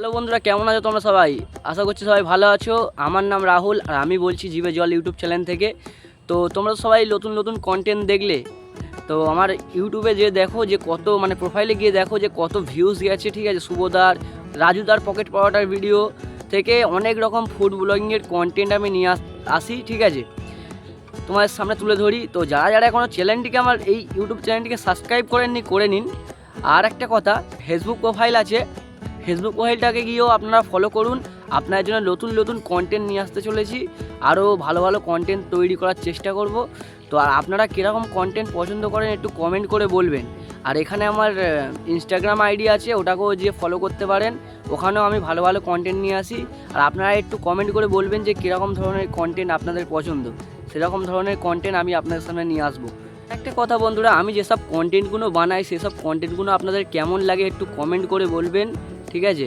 Hello বন্ধুরা, কেমন আছো তোমরা সবাই? আশা করছি সবাই ভালো আছো। আমার নাম রাহুল আর আমি বলছি জিভে জল ইউটিউব চ্যানেল থেকে। তো তোমরা সবাই নতুন নতুন কন্টেন্ট দেখলে তো আমার ইউটিউবে যে দেখো যে কত প্রোফাইলে গিয়ে দেখো যে কত ভিউজ গেছে, ঠিক আছে। শুভদার, রাজুদার পকেট পাওয়াটার ভিডিও থেকে অনেক রকম ফুড ব্লগিংয়ের কন্টেন্ট আমি নিয়ে আসি, ঠিক আছে, তোমাদের সামনে তুলে ধরি। তো যারা যারা এখনও চ্যানেলটিকে, আমার এই ইউটিউব চ্যানেলটিকে সাবস্ক্রাইব করেননি, করে নিন। আর একটা কথা, ফেসবুক প্রোফাইল আছে, ফেসবুক প্রোফাইলটাকে গিয়েও আপনারা ফলো করুন। আপনার জন্য নতুন নতুন কন্টেন্ট নিয়ে আসতে চলেছি, আরও ভালো ভালো কন্টেন্ট তৈরি করার চেষ্টা করব। তো আর আপনারা কীরকম কন্টেন্ট পছন্দ করেন একটু কমেন্ট করে বলবেন। আর এখানে আমার ইনস্টাগ্রাম আইডি আছে, ওটাকেও যে ফলো করতে পারেন, ওখানেও আমি ভালো ভালো কন্টেন্ট নিয়ে আসি। আর আপনারা একটু কমেন্ট করে বলবেন যে কীরকম ধরনের কন্টেন্ট আপনাদের পছন্দ, সেরকম ধরনের কন্টেন্ট আমি আপনাদের সামনে নিয়ে আসবো। একটা কথা বন্ধুরা, আমি যেসব কন্টেন্টগুলো বানাই সেসব কন্টেন্টগুলো আপনাদের কেমন লাগে একটু কমেন্ট করে বলবেন, ঠিক আছে।